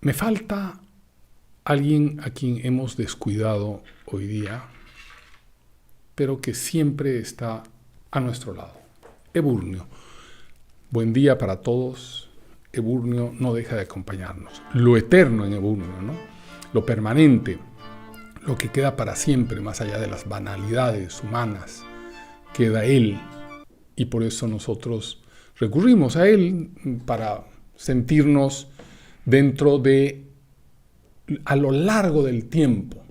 Me falta alguien a quien hemos descuidado hoy día, pero que siempre está a nuestro lado. Eburnio. Buen día para todos. Eburnio no deja de acompañarnos. Lo eterno en Eburnio, ¿no? Lo permanente, lo que queda para siempre, más allá de las banalidades humanas, queda Él. Y por eso nosotros recurrimos a Él para sentirnos dentro de, a lo largo del tiempo.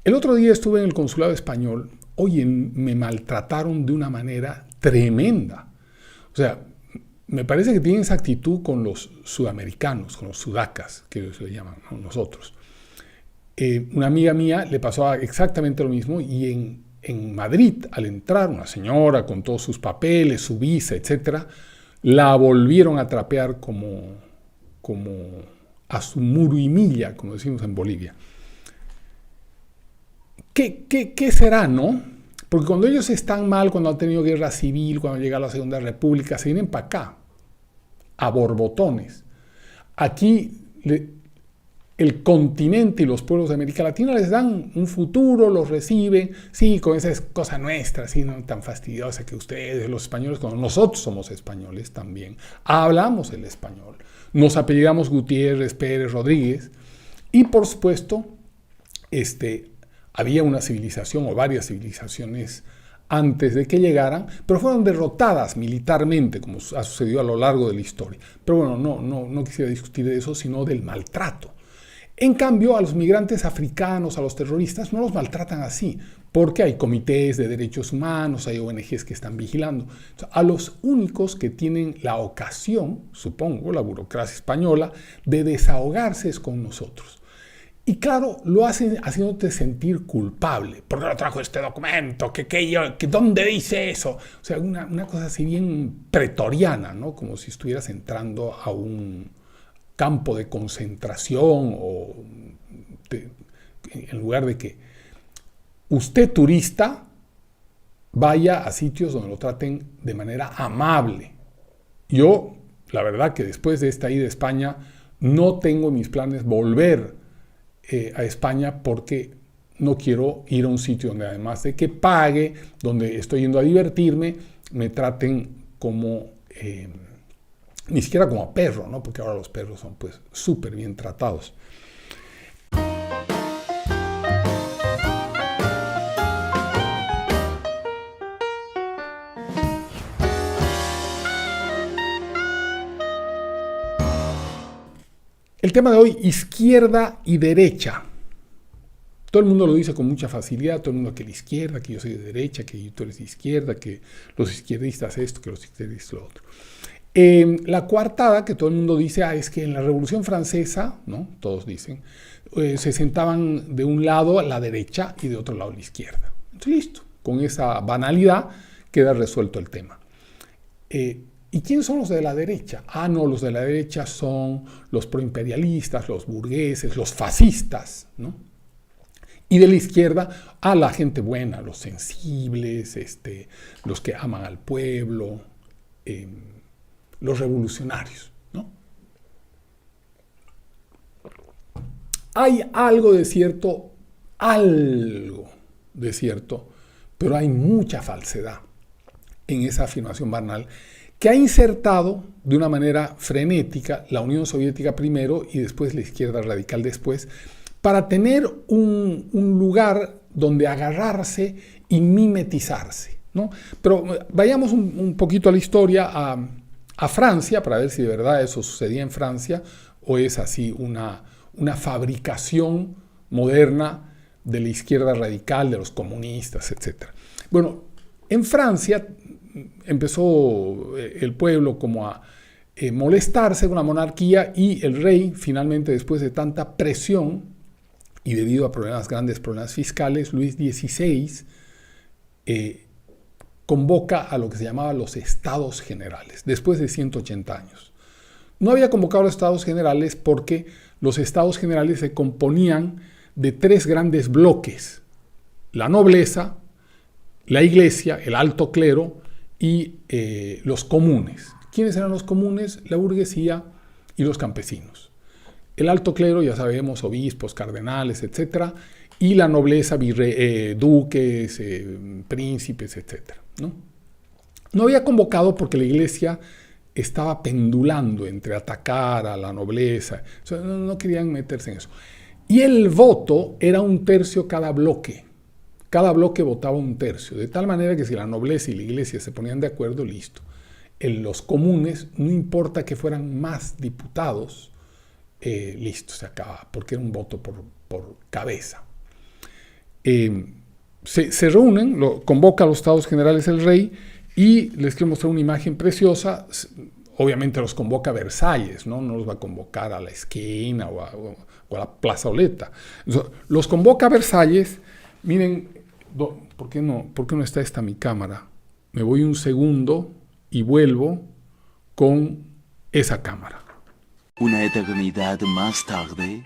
El otro día estuve en el consulado español. Oye, me maltrataron de una manera tremenda. O sea, me parece que tienen esa actitud con los sudamericanos, con los sudacas, que se le llaman, ¿no? Nosotros. Una amiga mía le pasó exactamente lo mismo y en Madrid, al entrar, una señora con todos sus papeles, su visa, etc., la volvieron a trapear como a su muruimilla, como decimos en Bolivia. ¿Qué será, no? Porque cuando ellos están mal, cuando han tenido guerra civil, cuando llega la Segunda República, se vienen para acá, a borbotones. Aquí el continente y los pueblos de América Latina les dan un futuro, los reciben, sí, con esa cosa nuestra, así no tan fastidiosa que ustedes, los españoles, cuando nosotros somos españoles también, hablamos el español, nos apellidamos Gutiérrez, Pérez, Rodríguez, y por supuesto, había una civilización o varias civilizaciones antes de que llegaran, pero fueron derrotadas militarmente, como ha sucedido a lo largo de la historia. Pero bueno, no quisiera discutir de eso, sino del maltrato. En cambio, a los migrantes africanos, a los terroristas, no los maltratan así, porque hay comités de derechos humanos, hay ONGs que están vigilando. Entonces, a los únicos que tienen la ocasión, supongo, la burocracia española, de desahogarse es con nosotros. Y claro, lo hacen haciéndote sentir culpable. ¿Por qué no trajo este documento? ¿Dónde dice eso? O sea, una cosa así bien pretoriana, ¿no? Como si estuvieras entrando a un campo de concentración en lugar de que usted, turista, vaya a sitios donde lo traten de manera amable. Yo, la verdad que después de esta ida a España, no tengo en mis planes volver a España porque no quiero ir a un sitio donde además de que pague, donde estoy yendo a divertirme, me traten como, ni siquiera como a perro, ¿no? Porque ahora los perros son pues súper bien tratados. El tema de hoy, izquierda y derecha. Todo el mundo lo dice con mucha facilidad, todo el mundo que la izquierda, que yo soy de derecha, que tú eres de izquierda, que los izquierdistas esto, que los izquierdistas lo otro. La coartada que todo el mundo dice, es que en la Revolución Francesa, ¿no? Todos dicen, se sentaban de un lado a la derecha y de otro lado a la izquierda. Entonces, listo, con esa banalidad queda resuelto el tema. ¿Y quiénes son los de la derecha? No, los de la derecha son los proimperialistas, los burgueses, los fascistas, ¿no? Y de la izquierda, la gente buena, los sensibles, los que aman al pueblo, los revolucionarios, ¿no? Hay algo de cierto, pero hay mucha falsedad en esa afirmación banal que ha insertado de una manera frenética la Unión Soviética primero y después la izquierda radical después, para tener un lugar donde agarrarse y mimetizarse, ¿no? Pero vayamos un poquito a la historia, a Francia, para ver si de verdad eso sucedía en Francia o es así una fabricación moderna de la izquierda radical, de los comunistas, etc. Bueno, en Francia empezó el pueblo como a molestarse con la monarquía y el rey, finalmente, después de tanta presión y debido a grandes problemas fiscales, Luis XVI convoca a lo que se llamaba los Estados Generales, después de 180 años. No había convocado a los Estados Generales porque los Estados Generales se componían de tres grandes bloques: la nobleza, la iglesia, el alto clero y los comunes. ¿Quiénes eran los comunes? La burguesía y los campesinos. El alto clero, ya sabemos, obispos, cardenales, etcétera, y la nobleza, duques, príncipes, etcétera, ¿no? No había convocado porque la iglesia estaba pendulando entre atacar a la nobleza, o sea, no querían meterse en eso. Y el voto era 1/3 cada bloque. Cada bloque votaba 1/3, de tal manera que si la nobleza y la iglesia se ponían de acuerdo, listo. En los comunes, no importa que fueran más diputados, listo, se acaba, porque era un voto por cabeza. Se reúnen, convoca a los estados generales el rey, y les quiero mostrar una imagen preciosa. Obviamente los convoca a Versalles, ¿no? No los va a convocar a la esquina o a la plazoleta. Los convoca a Versalles. Miren, ¿por qué no está esta mi cámara? Me voy un segundo y vuelvo con esa cámara. Una eternidad más tarde.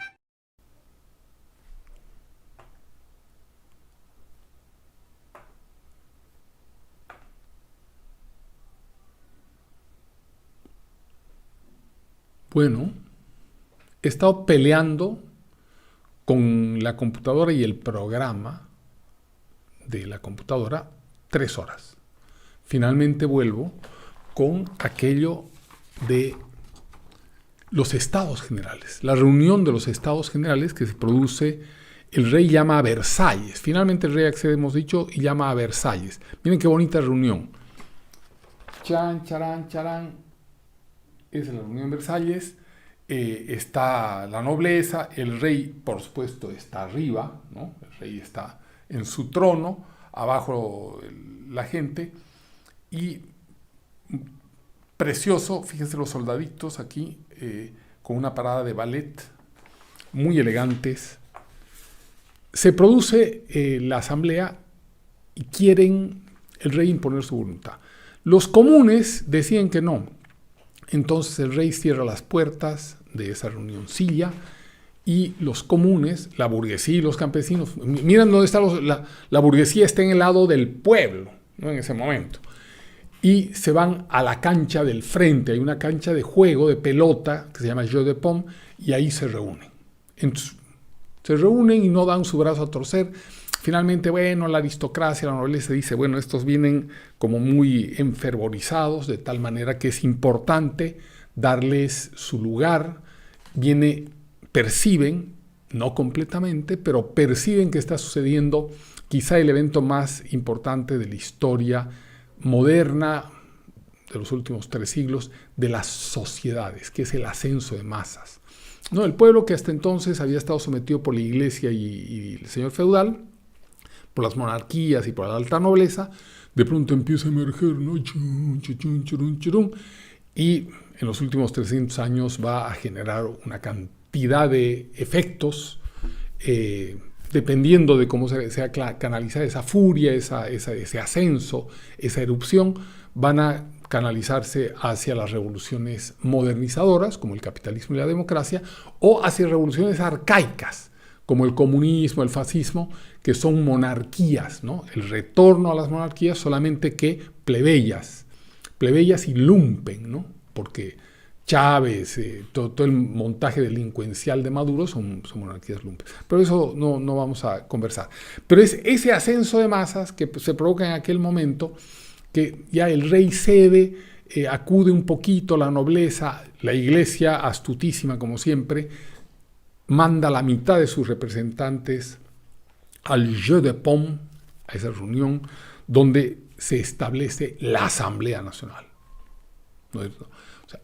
Bueno, he estado peleando con la computadora y el programa de la computadora 3 horas. Finalmente vuelvo con aquello de los estados generales, la reunión de los estados generales que se produce. El rey llama a Versalles. Finalmente el rey accede, hemos dicho, y llama a Versalles. Miren qué bonita reunión. Chan, charán, charán. Es la reunión de Versalles. Está la nobleza. El rey, por supuesto, está arriba, ¿no? El rey está en su trono. Abajo la gente. Y precioso, fíjense los soldaditos aquí, con una parada de ballet, muy elegantes. Se produce la asamblea y quieren el rey imponer su voluntad. Los comunes deciden que no. Entonces el rey cierra las puertas de esa reunioncilla y los comunes, la burguesía y los campesinos, miren dónde está la burguesía, está en el lado del pueblo, ¿no? En ese momento. Y se van a la cancha del frente. Hay una cancha de juego, de pelota, que se llama Jeu de Paume, y ahí se reúnen. Entonces, se reúnen y no dan su brazo a torcer. Finalmente, bueno, la aristocracia, la nobleza dice, bueno, estos vienen como muy enfervorizados, de tal manera que es importante darles su lugar. Perciben, no completamente, pero perciben que está sucediendo quizá el evento más importante de la historia moderna de los últimos 3 siglos de las sociedades, que es el ascenso de masas. ¿No? El pueblo que hasta entonces había estado sometido por la iglesia y el señor feudal, por las monarquías y por la alta nobleza, de pronto empieza a emerger, ¿no? Y en los últimos 300 años va a generar una cantidad de efectos, dependiendo de cómo sea canalizada esa furia, ese ascenso, esa erupción, van a canalizarse hacia las revoluciones modernizadoras, como el capitalismo y la democracia, o hacia revoluciones arcaicas, como el comunismo, el fascismo, que son monarquías, ¿no? El retorno a las monarquías, solamente que plebeyas y lumpen, ¿no? Porque Chávez, todo el montaje delincuencial de Maduro son monarquías lumpen. Pero eso no vamos a conversar. Pero es ese ascenso de masas que se provoca en aquel momento, que ya el rey cede, acude un poquito la nobleza, la iglesia, astutísima como siempre, manda la mitad de sus representantes al Jeu de Paume, a esa reunión donde se establece la Asamblea Nacional. ¿No es cierto? O sea,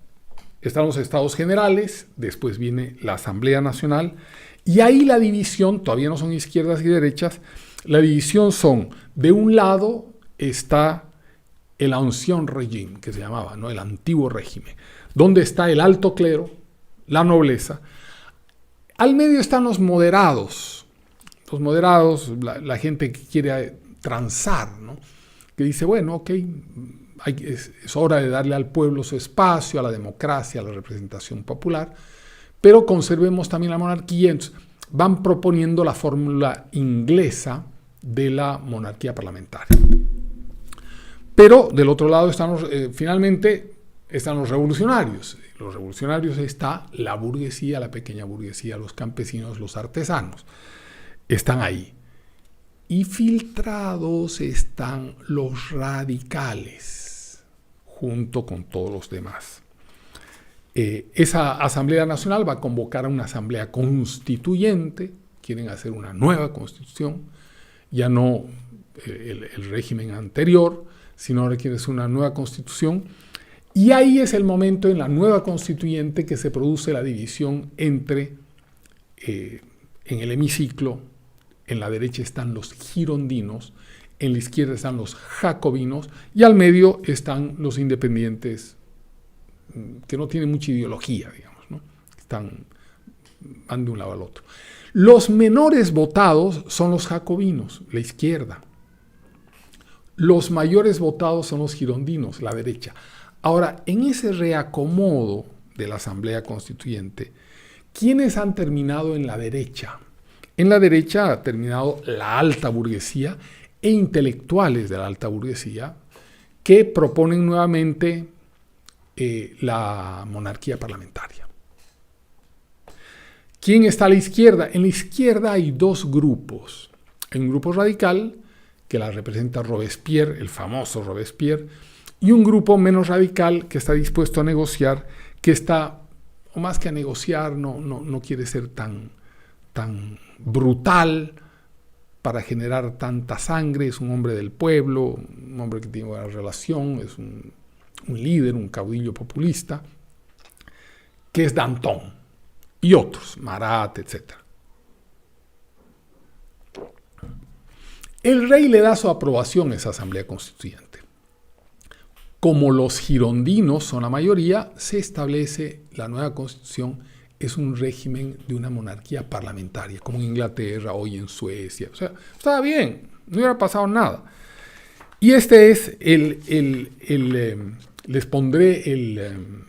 están los estados generales, después viene la Asamblea Nacional, y ahí la división, todavía no son izquierdas y derechas, la división son, de un lado está el Ancien Régime, que se llamaba, ¿no? El antiguo régimen, donde está el alto clero, la nobleza. Al medio están los moderados, la gente que quiere transar, ¿no? Que dice, bueno, ok, es hora de darle al pueblo su espacio, a la democracia, a la representación popular, pero conservemos también la monarquía. Entonces, van proponiendo la fórmula inglesa de la monarquía parlamentaria. Pero del otro lado están finalmente están los revolucionarios. Los revolucionarios está la burguesía, la pequeña burguesía, los campesinos, los artesanos. Están ahí. Y filtrados están los radicales, junto con todos los demás. Esa Asamblea Nacional va a convocar a una asamblea constituyente. Quieren hacer una nueva constitución, ya no el régimen anterior, sino ahora quieren hacer una nueva constitución. Y ahí es el momento en la nueva constituyente que se produce la división entre, en el hemiciclo, en la derecha están los girondinos, en la izquierda están los jacobinos y al medio están los independientes que no tienen mucha ideología, digamos, ¿no? Van de un lado al otro. Los menores votados son los jacobinos, la izquierda. Los mayores votados son los girondinos, la derecha. Ahora, en ese reacomodo de la Asamblea Constituyente, ¿quiénes han terminado en la derecha? En la derecha ha terminado la alta burguesía e intelectuales de la alta burguesía que proponen nuevamente la monarquía parlamentaria. ¿Quién está a la izquierda? En la izquierda hay dos grupos. Hay un grupo radical que la representa Robespierre, el famoso Robespierre, y un grupo menos radical que está dispuesto a negociar, que está, o más que a negociar, no quiere ser tan brutal para generar tanta sangre. Es un hombre del pueblo, un hombre que tiene buena relación, es un líder, un caudillo populista, que es Danton, y otros, Marat, etc. El rey le da su aprobación a esa asamblea constituyente. Como los girondinos son la mayoría, se establece la nueva constitución. Es un régimen de una monarquía parlamentaria, como en Inglaterra, hoy en Suecia. O sea, estaba bien, no hubiera pasado nada. Y este es les pondré el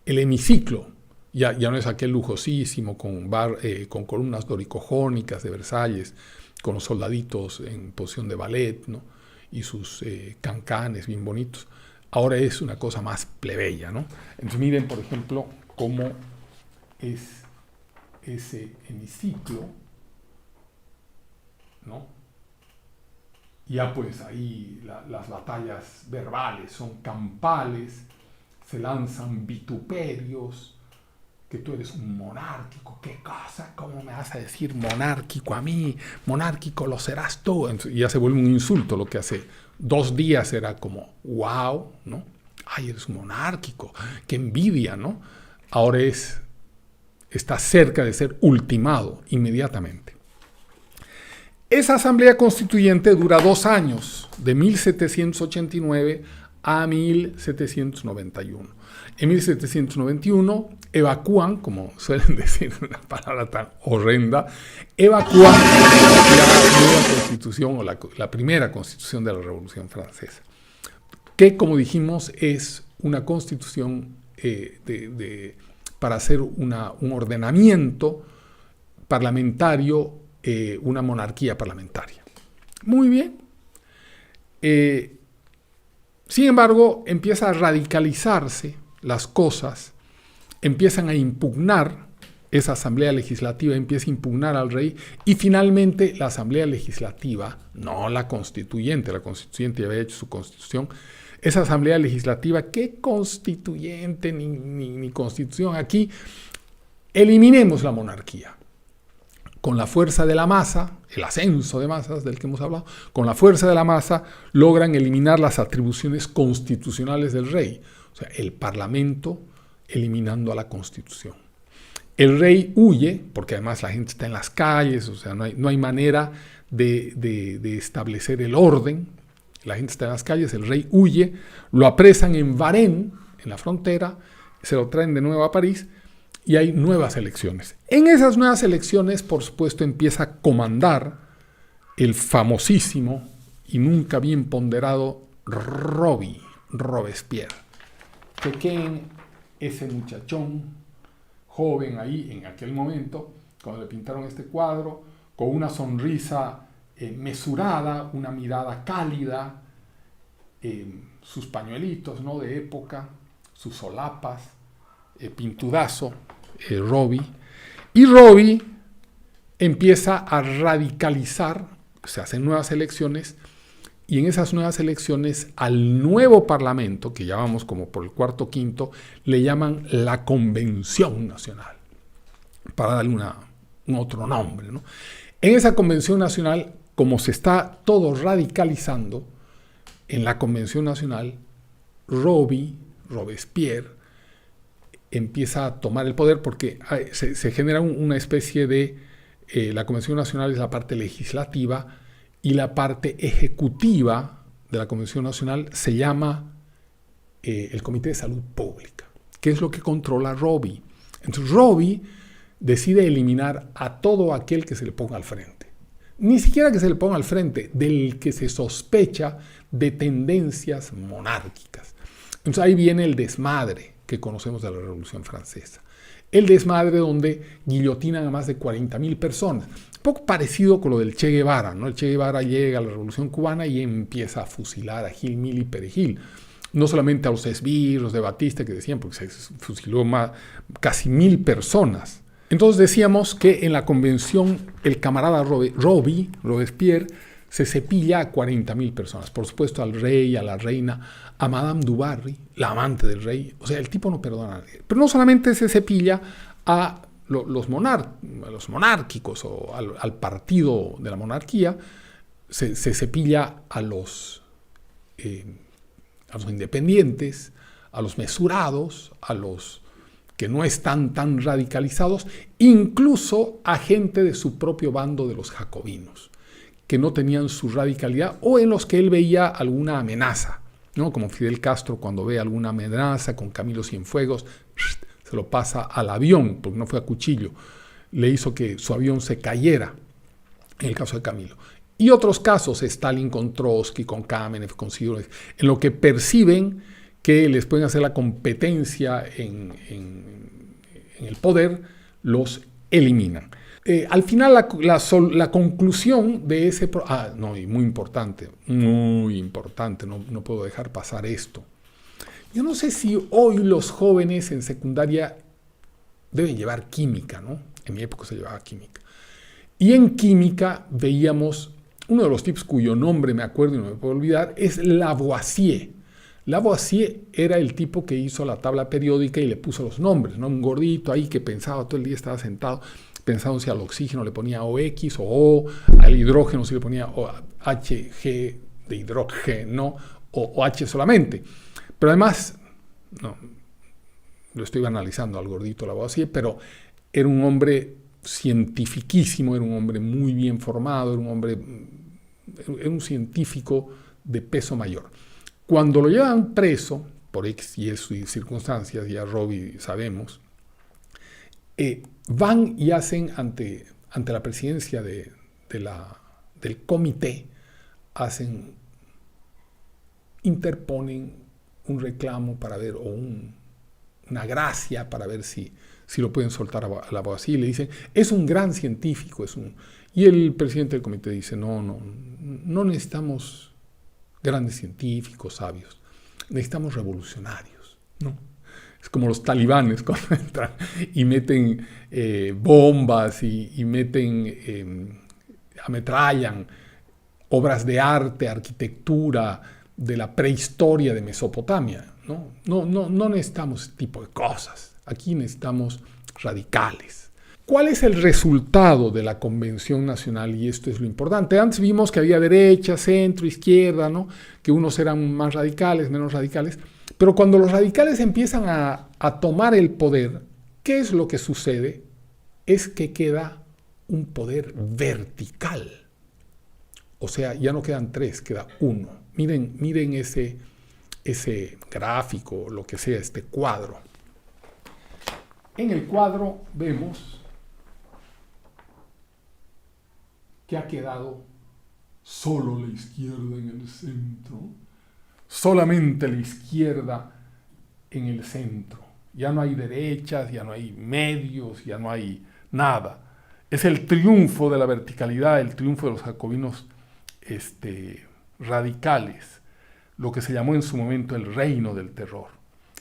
hemiciclo. Ya no es aquel lujosísimo con columnas doricojónicas de Versalles, con los soldaditos en posición de ballet, ¿no? Y sus cancanes bien bonitos. Ahora es una cosa más plebeya, ¿no? Entonces miren, por ejemplo, cómo es ese hemiciclo, ¿no? Ya pues ahí las batallas verbales son campales, se lanzan vituperios, que tú eres un monárquico, ¿qué cosa? ¿Cómo me vas a decir monárquico a mí? Monárquico lo serás tú. Entonces, ya se vuelve un insulto. Lo que hace 2 días era como, wow, ¿no? Ay, eres un monárquico, qué envidia, ¿no? Ahora está cerca de ser ultimado inmediatamente. Esa asamblea constituyente dura 2 años, de 1789 a 1791. En 1791 evacúan, como suelen decir una palabra tan horrenda, evacúan la nueva constitución o la primera constitución de la Revolución Francesa, que, como dijimos, es una constitución para hacer un ordenamiento parlamentario, una monarquía parlamentaria. Muy bien. Sin embargo, empieza a radicalizarse las cosas, empiezan a impugnar, esa asamblea legislativa empieza a impugnar al rey y finalmente la asamblea legislativa, no la constituyente ya había hecho su constitución, esa asamblea legislativa, ¿qué constituyente ni constitución? Aquí eliminemos la monarquía. Con la fuerza de la masa, el ascenso de masas del que hemos hablado, con la fuerza de la masa logran eliminar las atribuciones constitucionales del rey. O sea, el parlamento eliminando a la constitución. El rey huye, porque además la gente está en las calles, o sea, no hay manera de establecer el orden. La gente está en las calles, el rey huye, lo apresan en Varennes, en la frontera, se lo traen de nuevo a París, y hay nuevas elecciones. En esas nuevas elecciones, por supuesto, empieza a comandar el famosísimo y nunca bien ponderado Robespierre. Chequen ese muchachón joven ahí en aquel momento, cuando le pintaron este cuadro, con una sonrisa mesurada, una mirada cálida, sus pañuelitos, ¿no?, de época, sus solapas, pintudazo, Robi. Y Robi empieza a radicalizar, se hacen nuevas elecciones, y en esas nuevas elecciones al nuevo parlamento, que ya vamos como por el cuarto o quinto, le llaman la Convención Nacional, para darle un otro nombre, ¿no? En esa Convención Nacional, como se está todo radicalizando, en la Convención Nacional, Robespierre, empieza a tomar el poder porque se genera una especie de... la Convención Nacional es la parte legislativa y la parte ejecutiva de la Convención Nacional se llama el Comité de Salud Pública, que es lo que controla Robi. Entonces Robi decide eliminar a todo aquel que se le ponga al frente. Ni siquiera que se le ponga al frente, del que se sospecha de tendencias monárquicas. Entonces ahí viene el desmadre que conocemos de la Revolución Francesa. El desmadre donde guillotinan a más de 40,000 personas. Un poco parecido con lo del Che Guevara, ¿no? El Che Guevara llega a la Revolución Cubana y empieza a fusilar a Gil, Mil y Perejil. No solamente a los esbirros de Batista que decían, porque se fusiló casi 1,000 personas. Entonces decíamos que en la convención el camarada Robespierre, se cepilla a 40,000 personas. Por supuesto al rey, a la reina, a Madame du Barry, la amante del rey. O sea, el tipo no perdona a nadie. Pero no solamente se cepilla a los monárquicos o al partido de la monarquía, se cepilla a los independientes, a los mesurados, a los que no están tan radicalizados, incluso a gente de su propio bando de los jacobinos, que no tenían su radicalidad o en los que él veía alguna amenaza, ¿no? Como Fidel Castro cuando ve alguna amenaza con Camilo Cienfuegos, se lo pasa al avión, porque no fue a cuchillo, le hizo que su avión se cayera, en el caso de Camilo. Y otros casos, Stalin con Trotsky, con Kamenev, con Zinoviev, en lo que perciben que les pueden hacer la competencia en el poder, los eliminan. Al final la conclusión de ese... y muy importante, no puedo dejar pasar esto. Yo no sé si hoy los jóvenes en secundaria deben llevar química, ¿no? En mi época se llevaba química. Y en química veíamos, uno de los tipos cuyo nombre me acuerdo y no me puedo olvidar, es Lavoisier. Lavoisier era el tipo que hizo la tabla periódica y le puso los nombres, ¿no? Un gordito ahí que pensaba todo el día, estaba sentado pensando si al oxígeno le ponía OX o O, al hidrógeno si le ponía HG de hidrógeno o H solamente. Pero además, no, lo estoy analizando al gordito Lavoisier, pero era un hombre cientifiquísimo, era un hombre muy bien formado, era un científico de peso mayor. Cuando lo llevan preso, por X y Y circunstancias, ya Robi sabemos, van y hacen ante la presidencia del comité, interponen un reclamo para ver, o una gracia para ver si lo pueden soltar a Lavoisier. Le dicen, es un gran científico, y el presidente del comité dice, no necesitamos grandes científicos, sabios, necesitamos revolucionarios, ¿no? Es como los talibanes cuando entran y meten bombas y ametrallan obras de arte, arquitectura de la prehistoria de Mesopotamia, ¿no? No necesitamos ese tipo de cosas. Aquí necesitamos radicales. ¿Cuál es el resultado de la Convención Nacional? Y esto es lo importante. Antes vimos que había derecha, centro, izquierda, ¿no? Que unos eran más radicales, menos radicales. Pero cuando los radicales empiezan a tomar el poder, ¿qué es lo que sucede? Es que queda un poder vertical. O sea, ya no quedan tres, queda uno. Miren ese gráfico, lo que sea, este cuadro. En el cuadro vemos que ha quedado solo la izquierda en el centro. Solamente la izquierda en el centro. Ya no hay derechas, ya no hay medios, ya no hay nada. Es el triunfo de la verticalidad, el triunfo de los jacobinos radicales, lo que se llamó en su momento el reino del terror.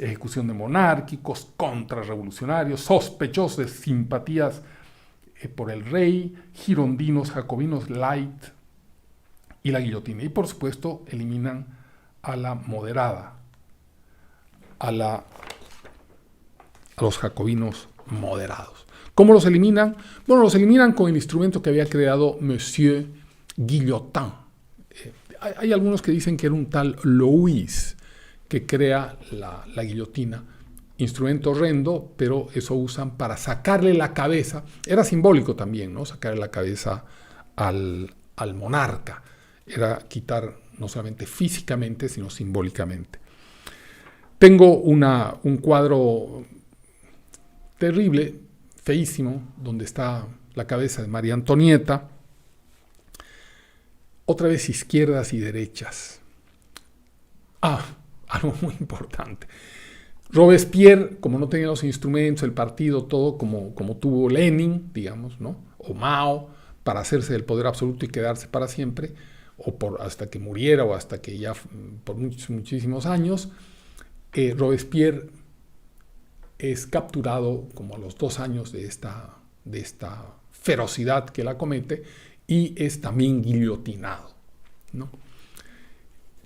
ejecución de monárquicos, contrarrevolucionarios, sospechosos de simpatías por el rey, girondinos, jacobinos light y la guillotina. Y por supuesto eliminan a la moderada, a los jacobinos moderados. ¿Cómo los eliminan? Bueno, los eliminan con el instrumento que había creado Monsieur Guillotin. Hay algunos que dicen que era un tal Louis que crea la guillotina. Instrumento horrendo, pero eso usan para sacarle la cabeza. Era simbólico también, ¿no? Sacarle la cabeza al monarca. Era quitar no solamente físicamente, sino simbólicamente. Tengo un cuadro terrible, feísimo, donde está la cabeza de María Antonieta. Otra vez izquierdas y derechas. Algo muy importante. Robespierre, como no tenía los instrumentos, el partido, todo, como tuvo Lenin, digamos, ¿no? O Mao, para hacerse del poder absoluto y quedarse para siempre, hasta que muriera o hasta que ya por muchísimos años, Robespierre es capturado como a los 2 años de esta ferocidad que la comete y es también guillotinado, ¿no?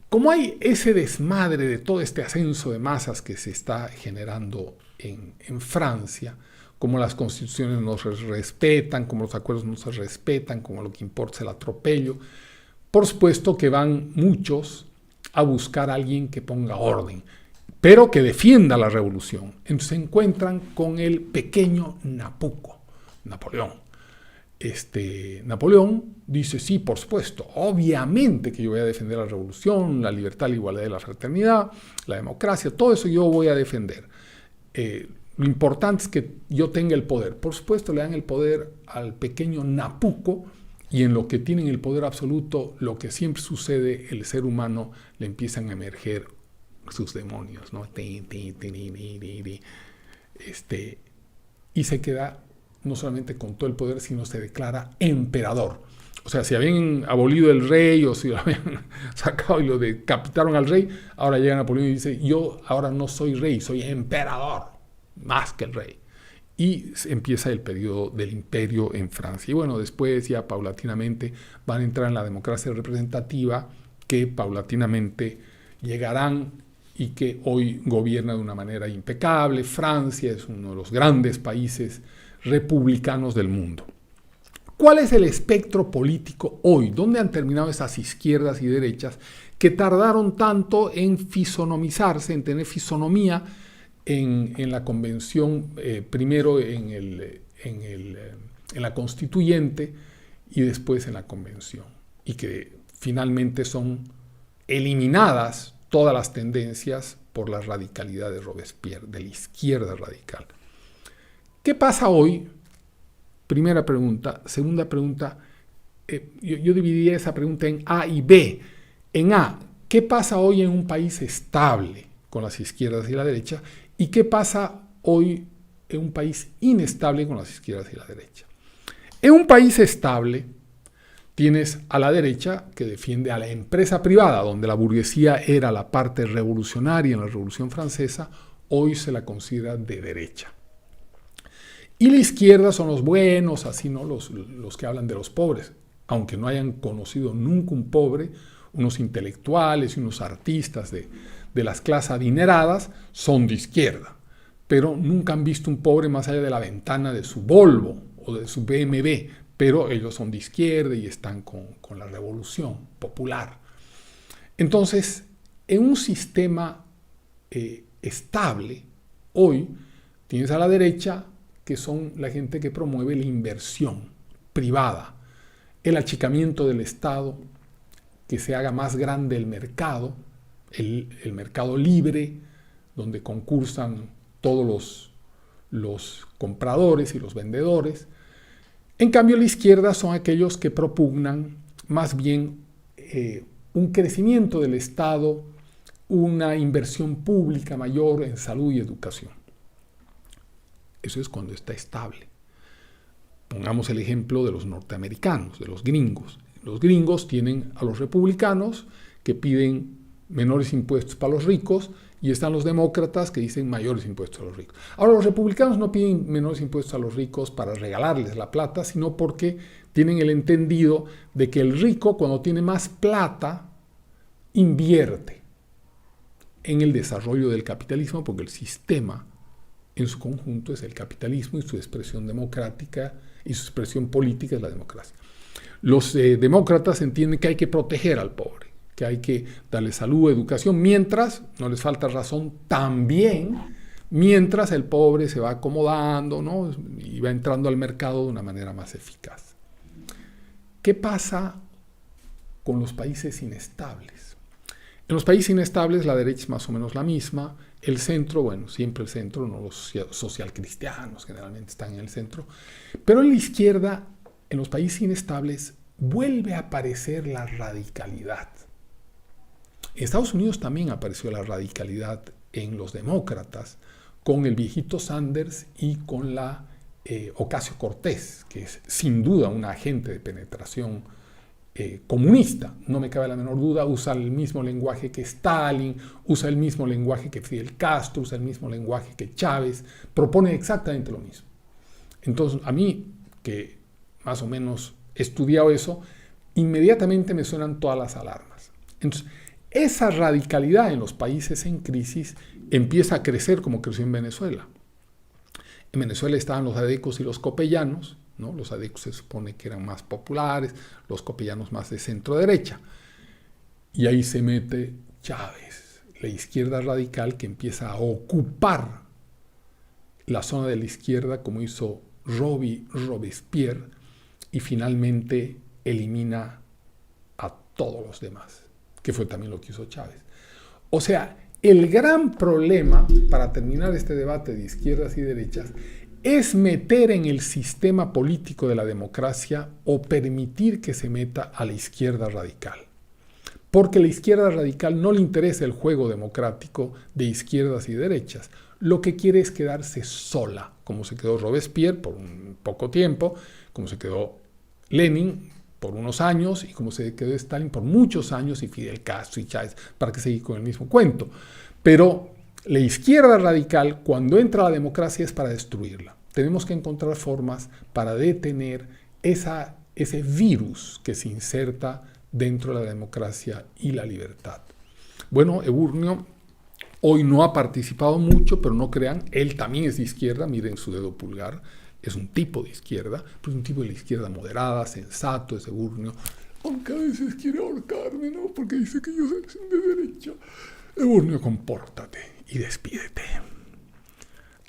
Como hay ese desmadre de todo este ascenso de masas que se está generando en Francia, como las constituciones no se respetan, como los acuerdos no se respetan, como lo que importa es el atropello, por supuesto que van muchos a buscar a alguien que ponga orden, pero que defienda la revolución. Entonces se encuentran con el pequeño Napoleón. Napoleón dice, sí, por supuesto, obviamente que yo voy a defender la revolución, la libertad, la igualdad y la fraternidad, la democracia, todo eso yo voy a defender. Lo importante es que yo tenga el poder. Por supuesto, le dan el poder al pequeño Napuco, y en lo que tienen el poder absoluto, lo que siempre sucede, el ser humano le empiezan a emerger sus demonios, ¿no? Y se queda no solamente con todo el poder, sino se declara emperador. O sea, si habían abolido el rey o si lo habían sacado y lo decapitaron al rey, ahora llega Napoleón y dice, yo ahora no soy rey, soy emperador, más que el rey. Y empieza el periodo del imperio en Francia. Y bueno, después ya paulatinamente van a entrar en la democracia representativa, que paulatinamente llegarán y que hoy gobierna de una manera impecable. Francia es uno de los grandes países republicanos del mundo. ¿Cuál es el espectro político hoy? ¿Dónde han terminado esas izquierdas y derechas que tardaron tanto en fisonomizarse, en tener fisonomía en la convención, primero en la constituyente y después en la convención? Y que finalmente son eliminadas todas las tendencias por la radicalidad de Robespierre, de la izquierda radical. ¿Qué pasa hoy? Primera pregunta. Segunda pregunta, yo dividiría esa pregunta en A y B. En A, ¿qué pasa hoy en un país estable con las izquierdas y la derecha? ¿Y qué pasa hoy en un país inestable con las izquierdas y la derecha? En un país estable tienes a la derecha que defiende a la empresa privada, donde la burguesía era la parte revolucionaria en la Revolución Francesa, hoy se la considera de derecha. Y la izquierda son los buenos, así, ¿no? Los que hablan de los pobres, aunque no hayan conocido nunca un pobre, unos intelectuales y unos artistas de las clases adineradas son de izquierda, pero nunca han visto un pobre más allá de la ventana de su Volvo o de su BMW, pero ellos son de izquierda y están con la revolución popular. Entonces, en un sistema estable, hoy tienes a la derecha, que son la gente que promueve la inversión privada, el achicamiento del Estado, que se haga más grande el mercado, el mercado libre, donde concursan todos los compradores y los vendedores. En cambio, la izquierda son aquellos que propugnan más bien un crecimiento del Estado, una inversión pública mayor en salud y educación. Eso es cuando está estable. Pongamos el ejemplo de los norteamericanos, de los gringos. Los gringos tienen a los republicanos que piden menores impuestos para los ricos, y están los demócratas que dicen mayores impuestos a los ricos. Ahora, los republicanos no piden menores impuestos a los ricos para regalarles la plata, sino porque tienen el entendido de que el rico, cuando tiene más plata, invierte en el desarrollo del capitalismo, porque el sistema en su conjunto es el capitalismo y su expresión democrática y su expresión política es la democracia. Los demócratas entienden que hay que proteger al pobre, que hay que darle salud, educación, mientras, no les falta razón, también mientras el pobre se va acomodando, ¿no? Y va entrando al mercado de una manera más eficaz. ¿Qué pasa con los países inestables? En los países inestables la derecha es más o menos la misma, el centro, bueno, siempre el centro, no los socialcristianos generalmente están en el centro, pero en la izquierda, en los países inestables, vuelve a aparecer la radicalidad. En Estados Unidos también apareció la radicalidad en los demócratas, con el viejito Sanders y con la Ocasio-Cortez, que es sin duda un agente de penetración comunista, no me cabe la menor duda, usa el mismo lenguaje que Stalin, usa el mismo lenguaje que Fidel Castro, usa el mismo lenguaje que Chávez, propone exactamente lo mismo. Entonces, a mí, que más o menos he estudiado eso, inmediatamente me suenan todas las alarmas. Entonces, esa radicalidad en los países en crisis empieza a crecer como creció en Venezuela. En Venezuela estaban los adecos y los copellanos, ¿no? Los adecos se supone que eran más populares, los copellanos más de centro derecha. Y ahí se mete Chávez, la izquierda radical que empieza a ocupar la zona de la izquierda como hizo Robespierre y finalmente elimina a todos los demás, que fue también lo que hizo Chávez. O sea, el gran problema, para terminar este debate de izquierdas y derechas, es meter en el sistema político de la democracia o permitir que se meta a la izquierda radical. Porque a la izquierda radical no le interesa el juego democrático de izquierdas y derechas. Lo que quiere es quedarse sola, como se quedó Robespierre por un poco tiempo, como se quedó Lenin por unos años y como se quedó Stalin por muchos años y Fidel Castro y Chávez, para que seguir con el mismo cuento. Pero la izquierda radical, cuando entra a la democracia, es para destruirla. Tenemos que encontrar formas para detener ese virus que se inserta dentro de la democracia y la libertad. Bueno, Eburnio hoy no ha participado mucho, pero no crean, él también es de izquierda, miren su dedo pulgar, es un tipo de izquierda, pero es un tipo de la izquierda moderada, sensato, es Eburnio, aunque a veces quiere ahorcarme, ¿no? Porque dice que yo soy de derecha. Eburnio, compórtate y despídete.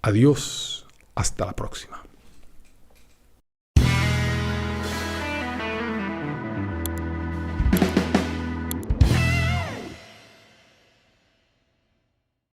Adiós, hasta la próxima.